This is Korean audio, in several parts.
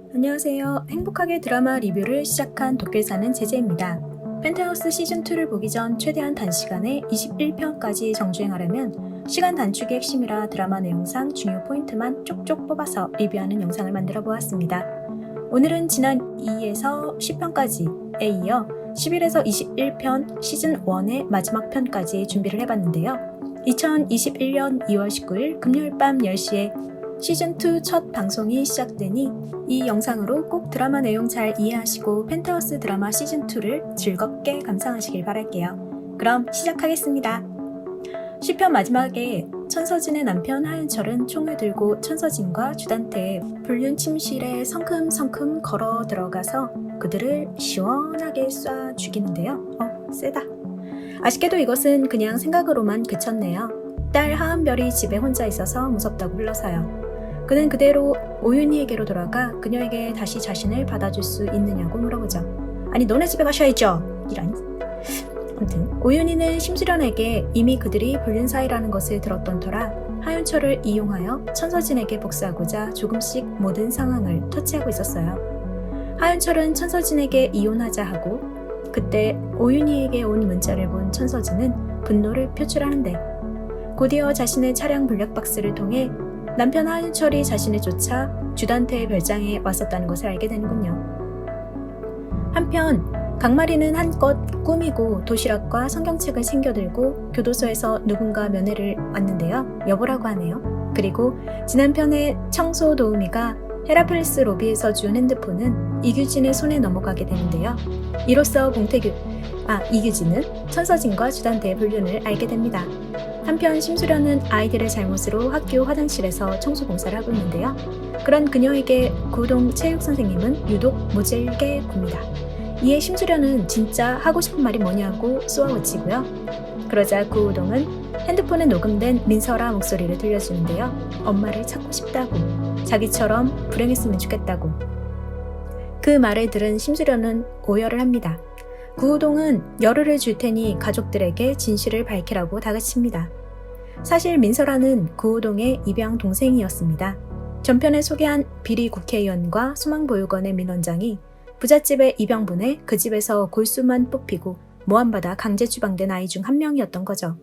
안녕하세요. 행복하게 드라마 리뷰를 시작한 도쿄사는 제재입니다. 펜트하우스 시즌2를 보기 전 최대한 단시간에 21편까지 정주행하려면 시간 단축이 핵심이라 드라마 내용상 중요 포인트만 쪽쪽 뽑아서 리뷰하는 영상을 만들어 보았습니다. 오늘은 지난 2에서 10편까지에 이어 11에서 21편 시즌1의 마지막 편까지 준비를 해봤는데요. 2021년 2월 19일 금요일 밤 10시에 시즌2 첫 방송이 시작되니 이 영상으로 꼭 드라마 내용 잘 이해하시고 펜트하우스 드라마 시즌2를 즐겁게 감상하시길 바랄게요. 그럼 시작하겠습니다. 10편 마지막에 천서진의 남편 하윤철은 총을 들고 천서진과 주단태의 불륜 침실에 성큼성큼 걸어 들어가서 그들을 시원하게 쏴 죽이는데요. 세다. 아쉽게도 이것은 그냥 생각으로만 그쳤네요. 딸 하은별이 집에 혼자 있어서 무섭다고 불러서요. 그는 그대로 오윤희에게로 돌아가 그녀에게 다시 자신을 받아줄 수 있느냐고 물어보죠. 아니 너네 집에 가셔야죠. 이란. 아무튼 오윤희는 심수련에게 이미 그들이 불륜 사이라는 것을 들었던 터라 하윤철을 이용하여 천서진에게 복수하고자 조금씩 모든 상황을 터치하고 있었어요. 하윤철은 천서진에게 이혼하자 하고 그때 오윤희에게 온 문자를 본 천서진은 분노를 표출하는데 곧이어 자신의 차량 블랙박스를 통해 남편 하윤철이 자신을 쫓아 주단태의 별장에 왔었다는 것을 알게 되는군요. 한편 강마리는 한껏 꾸미고 도시락과 성경책을 챙겨들고 교도소에서 누군가 면회를 왔는데요. 여보라고 하네요. 그리고 지난 편에 청소 도우미가 헤라펠리스 로비에서 준 핸드폰은 이규진의 손에 넘어가게 되는데요. 이로써 이규진은 천서진과 주단태의 불륜을 알게 됩니다. 한편 심수련은 아이들의 잘못으로 학교 화장실에서 청소 공사를 하고 있는데요. 그런 그녀에게 구우동 체육선생님은 유독 모질게 굽니다. 이에 심수련은 진짜 하고 싶은 말이 뭐냐고 쏘아붙이고요. 그러자 구우동은 핸드폰에 녹음된 민설아 목소리를 들려주는데요. 엄마를 찾고 싶다고, 자기처럼 불행했으면 좋겠다고. 그 말을 들은 심수련은 오열을 합니다. 구우동은 열흘을 줄 테니 가족들에게 진실을 밝히라고 다그칩니다. 사실 민설아는 구우동의 입양 동생이었습니다. 전편에 소개한 비리 국회의원과 소망보육원의 민원장이 부잣집에 입양 보내 그 집에서 골수만 뽑히고 모함받아 강제 추방된 아이 중 한 명이었던 거죠.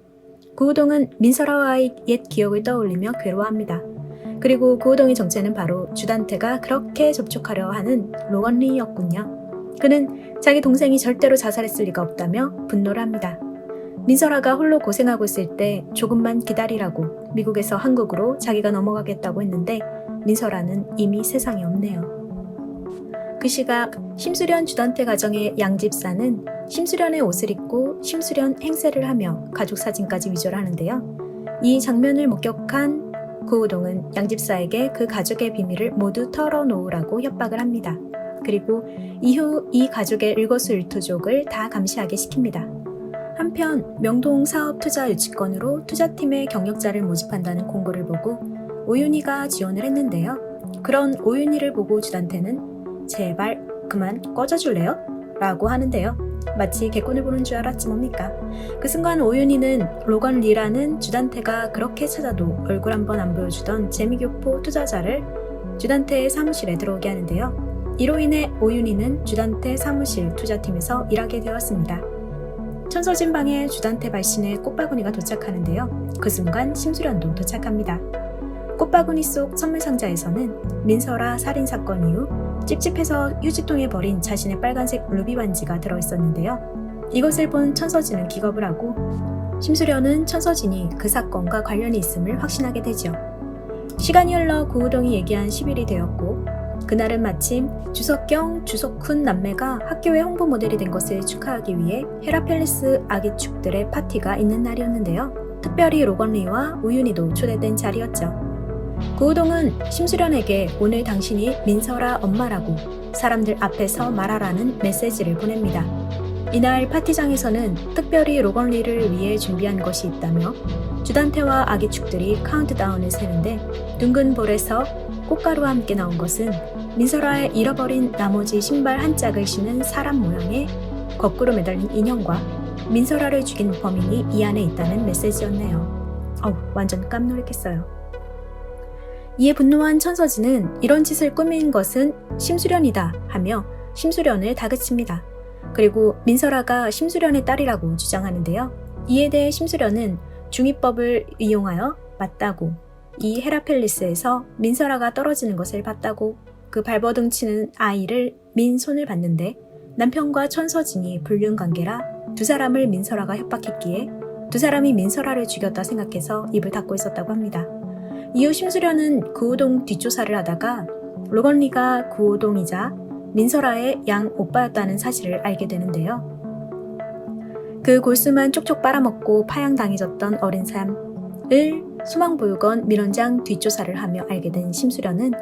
구우동은 민설아와의 옛 기억을 떠올리며 괴로워합니다. 그리고 구우동의 정체는 바로 주단태가 그렇게 접촉하려 하는 로건리였군요. 그는 자기 동생이 절대로 자살했을 리가 없다며 분노를 합니다. 민설아가 홀로 고생하고 있을 때 조금만 기다리라고 미국에서 한국으로 자기가 넘어가겠다고 했는데 민설아는 이미 세상에 없네요. 그 시각 심수련 주단태 가정의 양집사는 심수련의 옷을 입고 심수련 행세를 하며 가족 사진까지 위조를 하는데요. 이 장면을 목격한 구우동은 양집사에게 그 가족의 비밀을 모두 털어놓으라고 협박을 합니다. 그리고 이후 이 가족의 일거수일투족을 다 감시하게 시킵니다. 한편 명동 사업 투자 유치권으로 투자팀의 경력자를 모집한다는 공고를 보고 오윤희가 지원을 했는데요. 그런 오윤희를 보고 주단태는 제발 그만 꺼져줄래요? 라고 하는데요. 마치 개콘을 보는 줄 알았지 뭡니까? 그 순간 오윤희는 로건 리라는 주단태가 그렇게 찾아도 얼굴 한번 안 보여주던 재미교포 투자자를 주단태의 사무실에 들어오게 하는데요. 이로 인해 오윤희는 주단태 사무실 투자팀에서 일하게 되었습니다. 천서진 방에 주단태 발신의 꽃바구니가 도착하는데요. 그 순간 심수련도 도착합니다. 꽃바구니 속 선물상자에서는 민설아 살인사건 이후 찝찝해서 휴지통에 버린 자신의 빨간색 루비 반지가 들어있었는데요. 이것을 본 천서진은 기겁을 하고 심수련은 천서진이 그 사건과 관련이 있음을 확신하게 되죠. 시간이 흘러 구우동이 얘기한 10일이 되었고 그날은 마침 주석경, 주석훈 남매가 학교의 홍보 모델이 된 것을 축하하기 위해 헤라펠리스 아기축들의 파티가 있는 날이었는데요. 특별히 로건리와 우윤희도 초대된 자리였죠. 구우동은 심수련에게 오늘 당신이 민설아 엄마라고 사람들 앞에서 말하라는 메시지를 보냅니다. 이날 파티장에서는 특별히 로건리를 위해 준비한 것이 있다며 주단태와 아기축들이 카운트다운을 세는데 둥근 볼에서 꽃가루와 함께 나온 것은 민설아의 잃어버린 나머지 신발 한 짝을 신은 사람 모양의 거꾸로 매달린 인형과 민설아를 죽인 범인이 이 안에 있다는 메시지였네요. 완전 깜놀했겠어요. 이에 분노한 천서진은 이런 짓을 꾸민 것은 심수련이다 하며 심수련을 다그칩니다. 그리고 민설아가 심수련의 딸이라고 주장하는데요. 이에 대해 심수련은 중이법을 이용하여 맞다고, 이 헤라펠리스에서 민설아가 떨어지는 것을 봤다고, 그 발버둥 치는 아이를 민 손을 봤는데 남편과 천서진이 불륜관계라 두 사람을 민설아가 협박했기에 두 사람이 민설아를 죽였다 생각해서 입을 닫고 있었다고 합니다. 이후 심수련은 구호동 뒷조사를 하다가 로건리가 구호동이자 민설아의 양 오빠였다는 사실을 알게 되는데요. 그 골수만 쪽쪽 빨아먹고 파양당해졌던 어린 삶을 소망보육원 민원장 뒷조사를 하며 알게 된 심수련은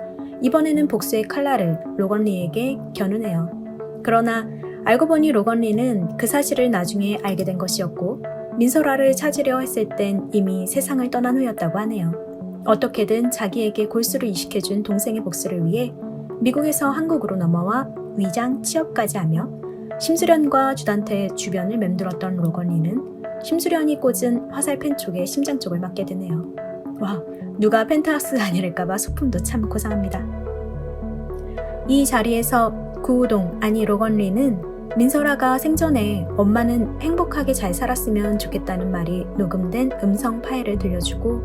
이번에는 복수의 칼날을 로건리에게 겨누네요. 그러나 알고 보니 로건리는 그 사실을 나중에 알게 된 것이었고 민설아를 찾으려 했을 땐 이미 세상을 떠난 후였다고 하네요. 어떻게든 자기에게 골수를 이식해준 동생의 복수를 위해 미국에서 한국으로 넘어와 위장 취업까지 하며 심수련과 주단태 주변을 맴돌았던 로건리는 심수련이 꽂은 화살펜 쪽에 심장 쪽을 맞게 되네요. 와, 누가 펜트하우스 아니랄까봐 소품도 참 고상합니다. 이 자리에서 구우동 아니 로건리는 민설아가 생전에 엄마는 행복하게 잘 살았으면 좋겠다는 말이 녹음된 음성 파일을 들려주고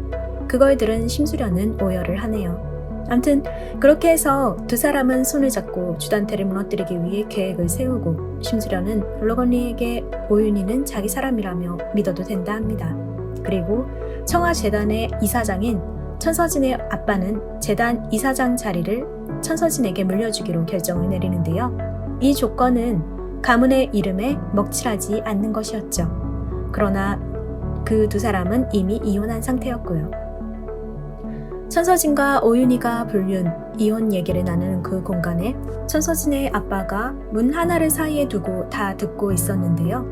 그걸 들은 심수련은 오열을 하네요. 암튼 그렇게 해서 두 사람은 손을 잡고 주단태를 무너뜨리기 위해 계획을 세우고 심수련은 로건리에게 오윤희는 자기 사람이라며 믿어도 된다 합니다. 그리고 청아재단의 이사장인 천서진의 아빠는 재단 이사장 자리를 천서진에게 물려주기로 결정을 내리는데요. 이 조건은 가문의 이름에 먹칠하지 않는 것이었죠. 그러나 그 두 사람은 이미 이혼한 상태였고요. 천서진과 오윤희가 불륜, 이혼 얘기를 나누는 그 공간에 천서진의 아빠가 문 하나를 사이에 두고 다 듣고 있었는데요.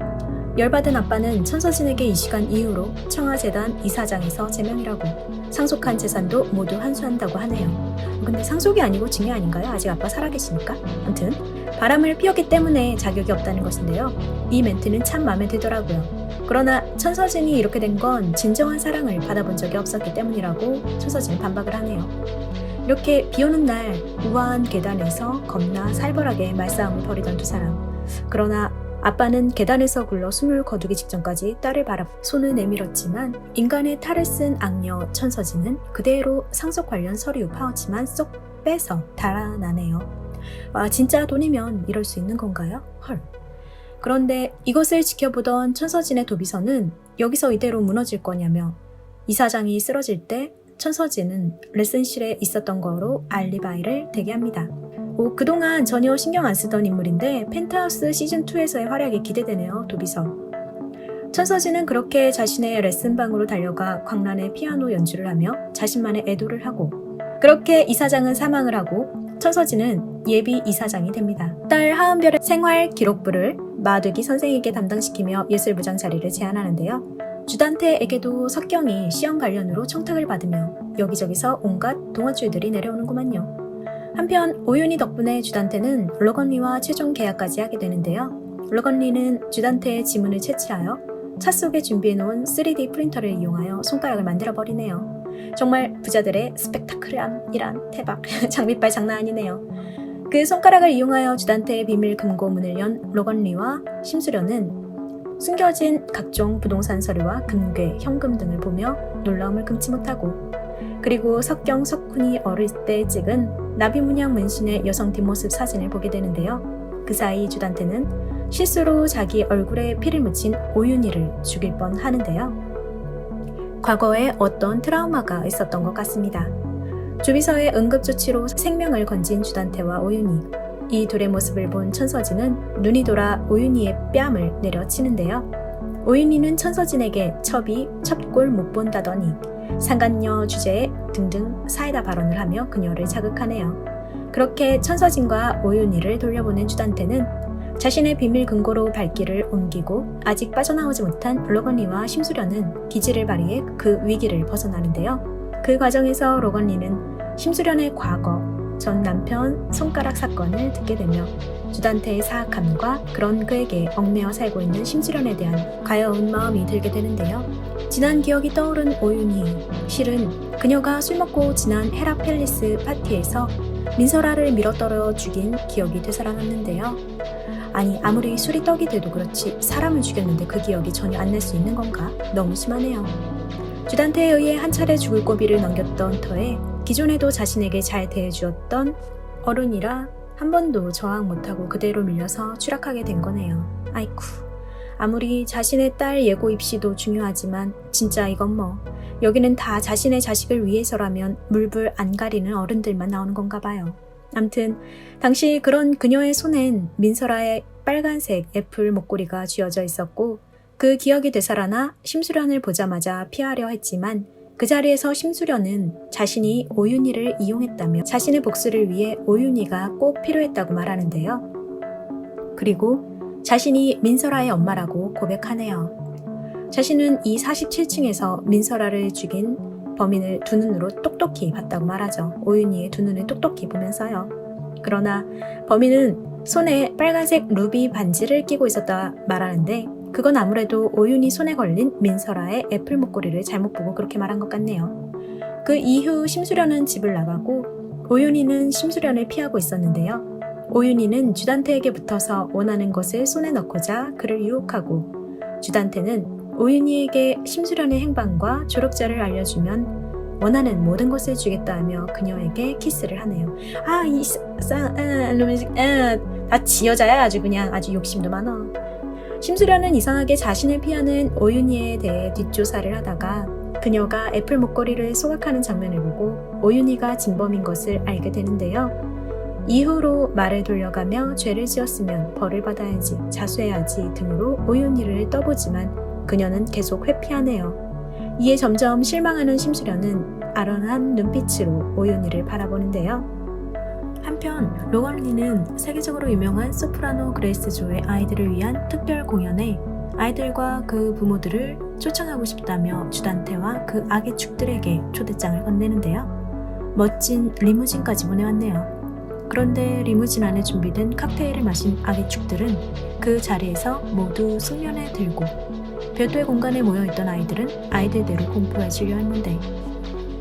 열받은 아빠는 천서진에게 이 시간 이후로 청아재단 이사장에서 제명이라고, 상속한 재산도 모두 환수한다고 하네요. 근데 상속이 아니고 증여 아닌가요? 아직 아빠 살아계시니까. 아무튼 바람을 피웠기 때문에 자격이 없다는 것인데요. 이 멘트는 참 마음에 들더라고요. 그러나 천서진이 이렇게 된 건 진정한 사랑을 받아본 적이 없었기 때문이라고 천서진은 반박을 하네요. 이렇게 비오는 날 우아한 계단에서 겁나 살벌하게 말싸움을 벌이던 두 사람. 그러나 아빠는 계단에서 굴러 숨을 거두기 직전까지 딸을 바라 손을 내밀었지만 인간의 탈을 쓴 악녀 천서진은 그대로 상속 관련 서류 파우치만 쏙 빼서 달아나네요. 와, 진짜 돈이면 이럴 수 있는 건가요? 헐. 그런데 이것을 지켜보던 천서진의 도비서는 여기서 이대로 무너질 거냐며 이사장이 쓰러질 때 천서진은 레슨실에 있었던 거로 알리바이를 대기합니다. 그동안 전혀 신경 안 쓰던 인물인데 펜트하우스 시즌2에서의 활약이 기대되네요. 도비서. 천서진은 그렇게 자신의 레슨방으로 달려가 광란의 피아노 연주를 하며 자신만의 애도를 하고 그렇게 이사장은 사망을 하고 천서진은 예비 이사장이 됩니다. 딸 하은별의 생활 기록부를 마두기 선생에게 담당시키며 예술부장 자리를 제안하는데요. 주단태에게도 석경이 시험 관련으로 청탁을 받으며 여기저기서 온갖 동아줄들이 내려오는구만요. 한편 오윤희 덕분에 주단태는 로건리와 최종 계약까지 하게 되는데요. 로건리는 주단태의 지문을 채취하여 차 속에 준비해놓은 3D 프린터를 이용하여 손가락을 만들어버리네요. 정말 부자들의 스펙타클함이란 대박. 장비빨 장난 아니네요. 그 손가락을 이용하여 주단태의 비밀 금고문을 연 로건리와 심수련은 숨겨진 각종 부동산 서류와 금괴, 현금 등을 보며 놀라움을 금치 못하고 그리고 석경, 석훈이 어릴 때 찍은 나비문양 문신의 여성 뒷모습 사진을 보게 되는데요. 그 사이 주단태는 실수로 자기 얼굴에 피를 묻힌 오윤희를 죽일 뻔 하는데요. 과거에 어떤 트라우마가 있었던 것 같습니다. 조비서의 응급조치로 생명을 건진 주단태와 오윤희. 이 둘의 모습을 본 천서진은 눈이 돌아 오윤희의 뺨을 내려치는데요. 오윤희는 천서진에게 첩이 첩골 못 본다더니 상간녀 주제에 등등 사이다 발언을 하며 그녀를 자극하네요. 그렇게 천서진과 오윤희를 돌려보낸 주단태는 자신의 비밀 금고로 발길을 옮기고 아직 빠져나오지 못한 로건리와 심수련은 기지를 발휘해 그 위기를 벗어나는데요. 그 과정에서 로건리는 심수련의 과거, 전 남편 손가락 사건을 듣게 되며 주단태의 사악함과 그런 그에게 얽매여 살고 있는 심수련에 대한 가여운 마음이 들게 되는데요. 지난 기억이 떠오른 오윤희, 실은 그녀가 술 먹고 지난 헤라 팰리스 파티에서 민설아를 밀어떨어 죽인 기억이 되살아났는데요. 아니, 아무리 술이 떡이 돼도 그렇지 사람을 죽였는데 그 기억이 전혀 안 날 수 있는 건가? 너무 심하네요. 주단테에 의해 한 차례 죽을 고비를 넘겼던 터에 기존에도 자신에게 잘 대해주었던 어른이라 한 번도 저항 못하고 그대로 밀려서 추락하게 된 거네요. 아이쿠, 아무리 자신의 딸 예고 입시도 중요하지만 진짜 이건 뭐 여기는 다 자신의 자식을 위해서라면 물불 안 가리는 어른들만 나오는 건가 봐요. 암튼 당시 그런 그녀의 손엔 민설아의 빨간색 애플 목걸이가 쥐어져 있었고 그 기억이 되살아나 심수련을 보자마자 피하려 했지만 그 자리에서 심수련은 자신이 오윤희를 이용했다며 자신의 복수를 위해 오윤희가 꼭 필요했다고 말하는데요. 그리고 자신이 민설아의 엄마라고 고백하네요. 자신은 이 47층에서 민설아를 죽인 범인을 두 눈으로 똑똑히 봤다고 말하죠. 오윤희의 두 눈을 똑똑히 보면서요. 그러나 범인은 손에 빨간색 루비 반지를 끼고 있었다 말하는데 그건 아무래도 오윤희 손에 걸린 민설아의 애플 목걸이를 잘못 보고 그렇게 말한 것 같네요. 그 이후 심수련은 집을 나가고 오윤희는 심수련을 피하고 있었는데요. 오윤희는 주단태에게 붙어서 원하는 것을 손에 넣고자 그를 유혹하고 주단태는 오윤희에게 심수련의 행방과 조력자를 알려주면 원하는 모든 것을 주겠다 하며 그녀에게 키스를 하네요. 다 지 여자야. 아주 그냥 아주 욕심도 많아. 심수련은 이상하게 자신을 피하는 오윤희에 대해 뒷조사를 하다가 그녀가 애플 목걸이를 소각하는 장면을 보고 오윤희가 진범인 것을 알게 되는데요. 이후로 말을 돌려가며 죄를 지었으면 벌을 받아야지, 자수해야지 등으로 오윤희를 떠보지만 그녀는 계속 회피하네요. 이에 점점 실망하는 심수련은 아련한 눈빛으로 오윤희를 바라보는데요. 한편 로건리는 세계적으로 유명한 소프라노 그레이스조의 아이들을 위한 특별 공연에 아이들과 그 부모들을 초청하고 싶다며 주단태와 그 악의 축들에게 초대장을 건네는데요. 멋진 리무진까지 보내왔네요. 그런데 리무진 안에 준비된 칵테일을 마신 악의 축들은 그 자리에서 모두 숙면에 들고 별도의 공간에 모여있던 아이들은 아이들대로 공포에 질려 했는데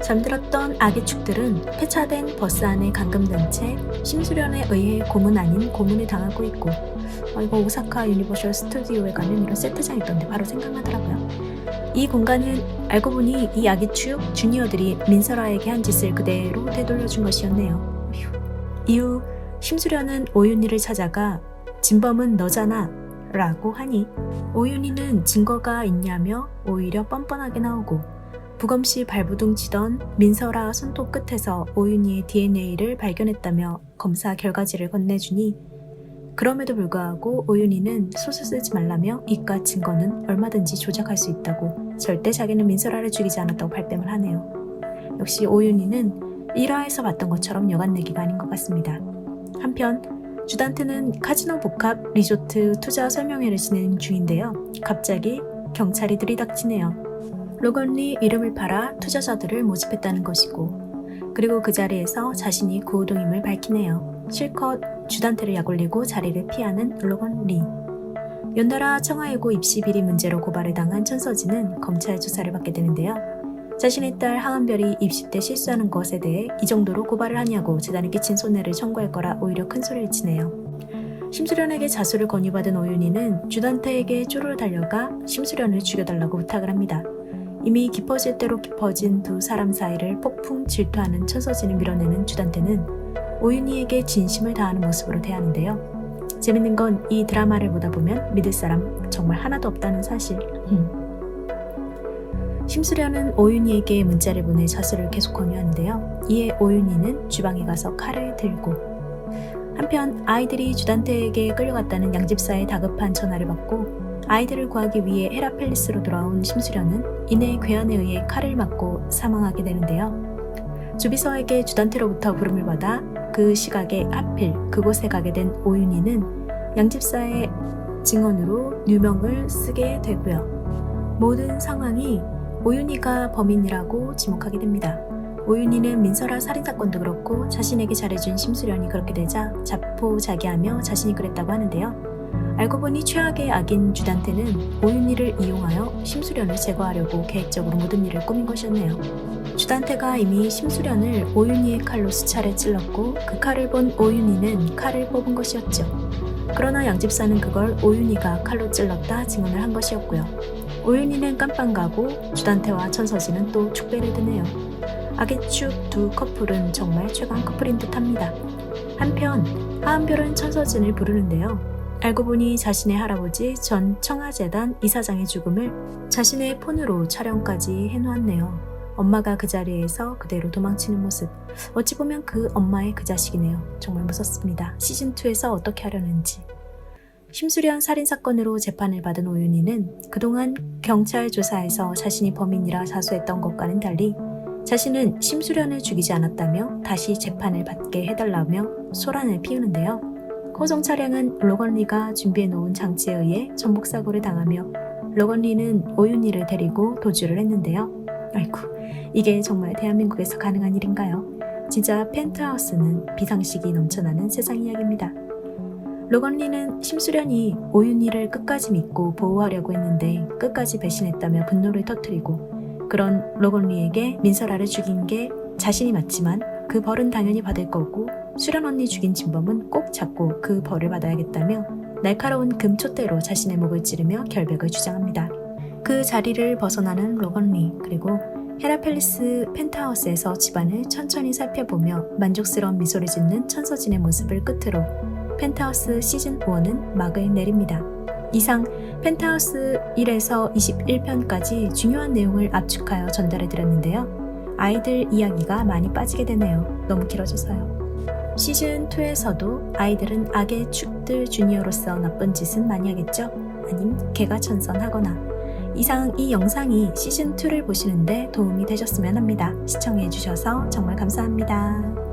잠들었던 악의 축들은 폐차된 버스 안에 감금된 채 심수련에 의해 고문 아닌 고문을 당하고 있고 이거 오사카 유니버셜 스튜디오에 가면 이런 세트장 있던데 바로 생각나더라고요. 이 공간은 알고 보니 이 악의 축 주니어들이 민설아에게 한 짓을 그대로 되돌려준 것이었네요. 이후 심수련은 오윤희를 찾아가 진범은 너잖아 라고 하니 오윤희는 증거가 있냐며 오히려 뻔뻔하게 나오고 부검시 발부둥 치던 민설아 손톱 끝에서 오윤희의 DNA를 발견했다며 검사 결과지를 건네주니 그럼에도 불구하고 오윤희는 소설 쓰지 말라며 이깟 증거는 얼마든지 조작할 수 있다고 절대 자기는 민설아를 죽이지 않았다고 발뺌을 하네요. 역시 오윤희는 1화에서 봤던 것처럼 여간 내기가 아닌 것 같습니다. 한편 주단태는 카지노 복합 리조트 투자 설명회를 진행 중인데요. 갑자기 경찰이 들이닥치네요. 로건리 이름을 팔아 투자자들을 모집했다는 것이고 그리고 그 자리에서 자신이 구호동임을 밝히네요. 실컷 주단태를 약올리고 자리를 피하는 로건리. 연달아 청하예고 입시 비리 문제로 고발을 당한 천서진은 검찰 조사를 받게 되는데요. 자신의 딸 하은별이 입시 때 실수하는 것에 대해 이 정도로 고발을 하냐고 재단에 끼친 손해를 청구할 거라 오히려 큰 소리를 치네요. 심수련에게 자수를 권유받은 오윤희는 주단태에게 쪼르르 달려가 심수련을 죽여달라고 부탁을 합니다. 이미 깊어질 대로 깊어진 두 사람 사이를 폭풍 질투하는 천서진을 밀어내는 주단태는 오윤희에게 진심을 다하는 모습으로 대하는데요. 재밌는 건 이 드라마를 보다 보면 믿을 사람 정말 하나도 없다는 사실. 심수련은 오윤희에게 문자를 보내 자수를 계속 권유하는데요. 이에 오윤희는 주방에 가서 칼을 들고 한편 아이들이 주단태에게 끌려갔다는 양집사의 다급한 전화를 받고 아이들을 구하기 위해 헤라 팰리스로 돌아온 심수련은 이내 괴한에 의해 칼을 맞고 사망하게 되는데요. 주비서에게 주단태로부터 부름을 받아 그 시각에 하필 그곳에 가게 된 오윤희는 양집사의 증언으로 누명을 쓰게 되고요. 모든 상황이 오윤희가 범인이라고 지목하게 됩니다. 오윤희는 민설아 살인사건도 그렇고 자신에게 잘해준 심수련이 그렇게 되자 자포자기하며 자신이 그랬다고 하는데요. 알고 보니 최악의 악인 주단태는 오윤희를 이용하여 심수련을 제거하려고 계획적으로 모든 일을 꾸민 것이었네요. 주단태가 이미 심수련을 오윤희의 칼로 수차례 찔렀고 그 칼을 본 오윤희는 칼을 뽑은 것이었죠. 그러나 양집사는 그걸 오윤희가 칼로 찔렀다 증언을 한 것이었고요. 오윤희는 깜빵 가고 주단태와 천서진은 또 축배를 드네요. 악의 축 두 커플은 정말 최강 커플인 듯합니다. 한편 하은별은 천서진을 부르는데요. 알고 보니 자신의 할아버지 전 청아재단 이사장의 죽음을 자신의 폰으로 촬영까지 해놓았네요. 엄마가 그 자리에서 그대로 도망치는 모습. 어찌 보면 그 엄마의 그 자식이네요. 정말 무섭습니다. 시즌2에서 어떻게 하려는지. 심수련 살인사건으로 재판을 받은 오윤희는 그동안 경찰 조사에서 자신이 범인이라 자수했던 것과는 달리 자신은 심수련을 죽이지 않았다며 다시 재판을 받게 해달라며 소란을 피우는데요. 호송 차량은 로건리가 준비해놓은 장치에 의해 전복사고를 당하며 로건리는 오윤희를 데리고 도주를 했는데요. 아이고, 이게 정말 대한민국에서 가능한 일인가요? 진짜 펜트하우스는 비상식이 넘쳐나는 세상 이야기입니다. 로건리는 심수련이 오윤희를 끝까지 믿고 보호하려고 했는데 끝까지 배신했다며 분노를 터뜨리고 그런 로건리에게 민설아를 죽인 게 자신이 맞지만 그 벌은 당연히 받을 거고 수련 언니 죽인 진범은 꼭 잡고 그 벌을 받아야겠다며 날카로운 금촛대로 자신의 목을 찌르며 결백을 주장합니다. 그 자리를 벗어나는 로건리 그리고 헤라펠리스 펜트하우스에서 집안을 천천히 살펴보며 만족스러운 미소를 짓는 천서진의 모습을 끝으로 펜트하우스 시즌1은 막을 내립니다. 이상 펜트하우스 1에서 21편까지 중요한 내용을 압축하여 전달해드렸는데요. 아이들 이야기가 많이 빠지게 되네요. 너무 길어져서요. 시즌2에서도 아이들은 악의 축들 주니어로서 나쁜 짓은 많이 하겠죠? 아님 개가 천선하거나. 이상 이 영상이 시즌2를 보시는데 도움이 되셨으면 합니다. 시청해주셔서 정말 감사합니다.